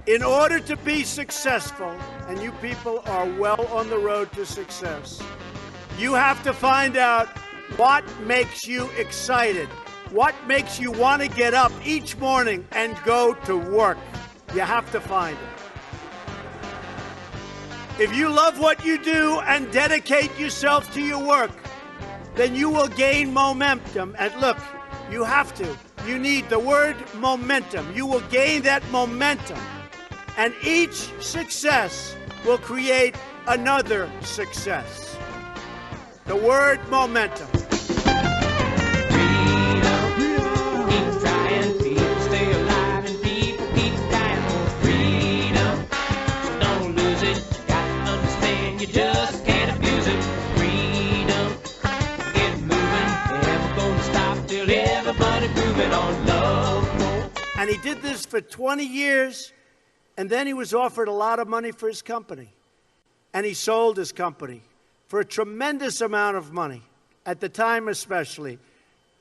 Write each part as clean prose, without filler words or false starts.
In order to be successful, and you people are well on the road to success, you have to find out what makes you excited, what makes you want to get up each morning and go to work. You have to find it. If you love what you do and dedicate yourself to your work, then you will gain momentum. And look, you have to. You need the word momentum. You will gain that momentum. And each success will create another success. The word momentum. And he did this for 20 years, and then he was offered a lot of money for his company. And he sold his company for a tremendous amount of money, at the time especially.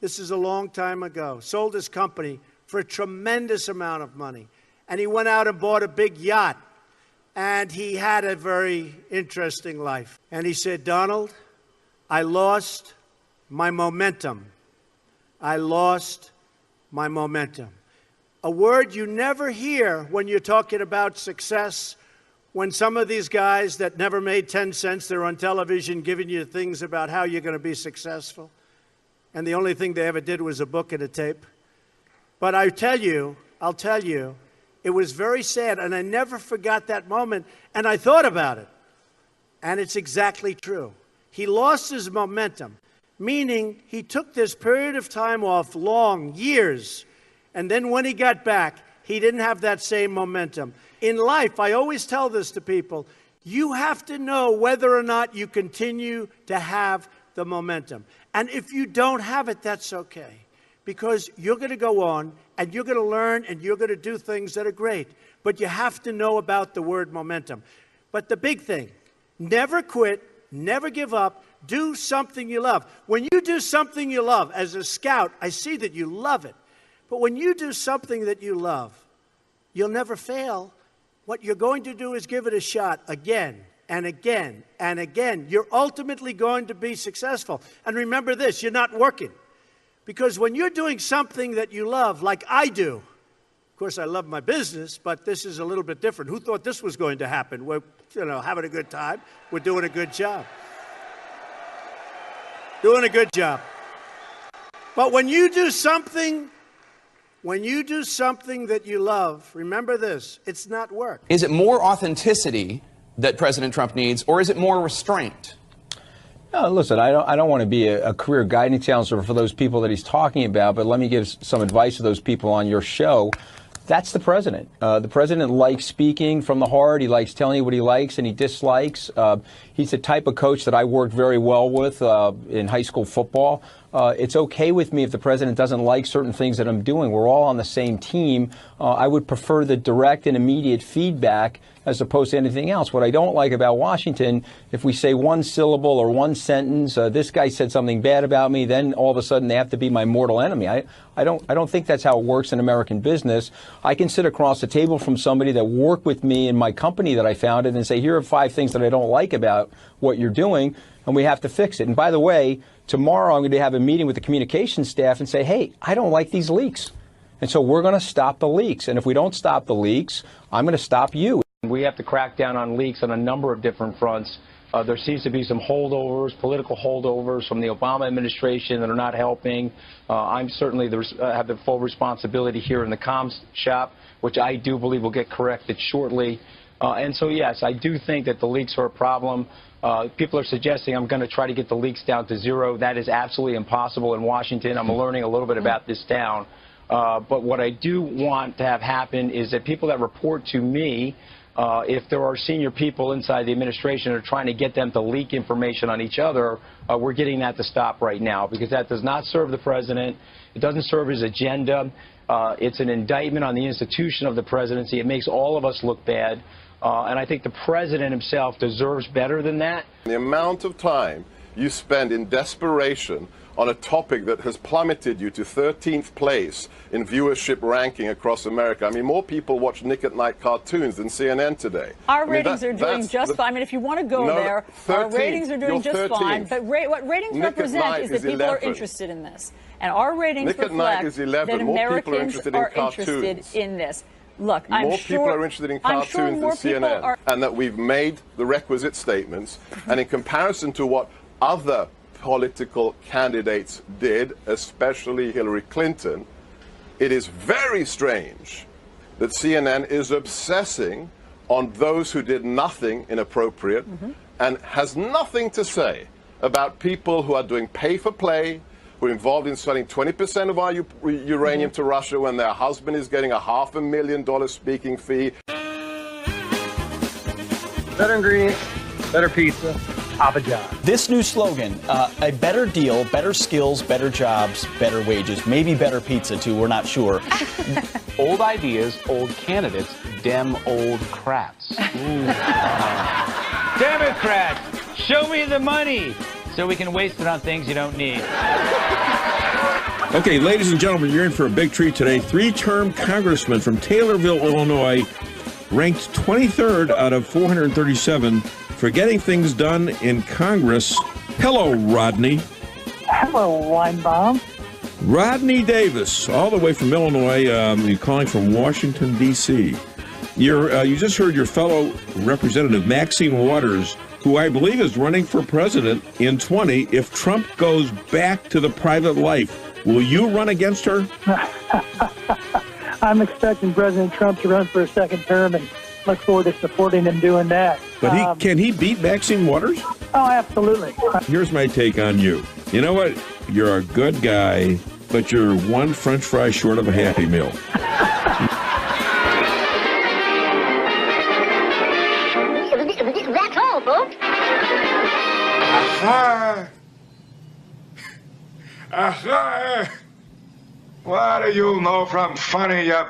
This is a long time ago. Sold his company for a tremendous amount of money. And he went out and bought a big yacht. And he had a very interesting life. And he said, Donald, I lost my momentum. I lost my momentum. A word you never hear when you're talking about success, when some of these guys that never made 10 cents, they're on television giving you things about how you're going to be successful. And the only thing they ever did was a book and a tape. But I'll tell you, it was very sad, and I never forgot that moment, and I thought about it. And it's exactly true. He lost his momentum, meaning he took this period of time off, long, years, and then when he got back, he didn't have that same momentum. In life, I always tell this to people, you have to know whether or not you continue to have the momentum. And if you don't have it, that's okay. Because you're going to go on, and you're going to learn, and you're going to do things that are great. But you have to know about the word momentum. But the big thing, never quit, never give up, do something you love. When you do something you love, as a scout, I see that you love it. But when you do something that you love, you'll never fail. What you're going to do is give it a shot again and again and again. You're ultimately going to be successful. And remember this, you're not working. Because when you're doing something that you love, like I do, of course I love my business, but this is a little bit different. Who thought this was going to happen? We're, having a good time. We're doing a good job. Doing a good job. But when you do something that you love, remember this, it's not work. Is it more authenticity that President Trump needs, or is it more restraint? No, listen, I don't want to be a career guidance counselor for those people that he's talking about, but let me give some advice to those people on your show. That's the president. The president likes speaking from the heart. He likes telling you what he likes and he dislikes. He's the type of coach that I worked very well with in high school football. It's okay with me if the president doesn't like certain things that I'm doing. We're all on the same team. I would prefer the direct and immediate feedback as opposed to anything else. What I don't like about Washington, if we say one syllable or one sentence, this guy said something bad about me, then all of a sudden they have to be my mortal enemy. I don't think that's how it works in American business. I can sit across the table from somebody that worked with me in my company that I founded and say, here are 5 things that I don't like about what you're doing, and we have to fix it. And by the way, tomorrow I'm going to have a meeting with the communications staff and say, hey, I don't like these leaks. And so we're going to stop the leaks. And if we don't stop the leaks, I'm going to stop you. We have to crack down on leaks on a number of different fronts. There seems to be some holdovers, political holdovers from the Obama administration that are not helping. I'm certainly have the full responsibility here in the comms shop, which I do believe will get corrected shortly. And so, yes, I do think that the leaks are a problem. People are suggesting I'm going to try to get the leaks down to 0. That is absolutely impossible in Washington. I'm learning a little bit about this town. But what I do want to have happen is that people that report to me, if there are senior people inside the administration that are trying to get them to leak information on each other, we're getting that to stop right now, because that does not serve the president. It doesn't serve his agenda. It's an indictment on the institution of the presidency. It makes all of us look bad. And I think the president himself deserves better than that. The amount of time you spend in desperation on a topic that has plummeted you to 13th place in viewership ranking across America. I mean, more people watch Nick at Night cartoons than CNN today. Our ratings are doing just fine. I mean, if you want to go there, 13th. our ratings are doing just fine. But what ratings Nick represent is that people 11. are interested in this. And our ratings Nick at Night reflect is 11. that More Americans people are interested in this. Look, I'm more sure people are interested in cartoons than CNN, and that we've made the requisite statements. And in comparison to what other political candidates did, especially Hillary Clinton, it is very strange that CNN is obsessing on those who did nothing inappropriate and has nothing to say about people who are doing pay-for-play, who are involved in selling 20% of our uranium to Russia when their husband is getting a $500,000 speaking fee. Better ingredients, better pizza, Papa John. This new slogan, a better deal, better skills, better jobs, better wages, maybe better pizza too, we're not sure. Old ideas, old candidates, dem old crats. Democrats, show me the money so we can waste it on things you don't need. Okay, ladies and gentlemen, you're in for a big treat today. Three-term congressman from Taylorville, Illinois, ranked 23rd out of 437 for getting things done in Congress. Hello, Rodney. Hello, Weinbaum. Rodney Davis, all the way from Illinois, you're calling from Washington, D.C. You just heard your fellow representative, Maxine Waters, who I believe is running for president in 20. If Trump goes back to the private life, will you run against her? I'm expecting President Trump to run for a second term and look forward to supporting him doing that. But can he beat Maxine Waters? Oh, absolutely. Here's my take on you. You know what? You're a good guy, but you're one French fry short of a Happy Meal. That's all, folks. Aha! Aha! What do you know from funny, you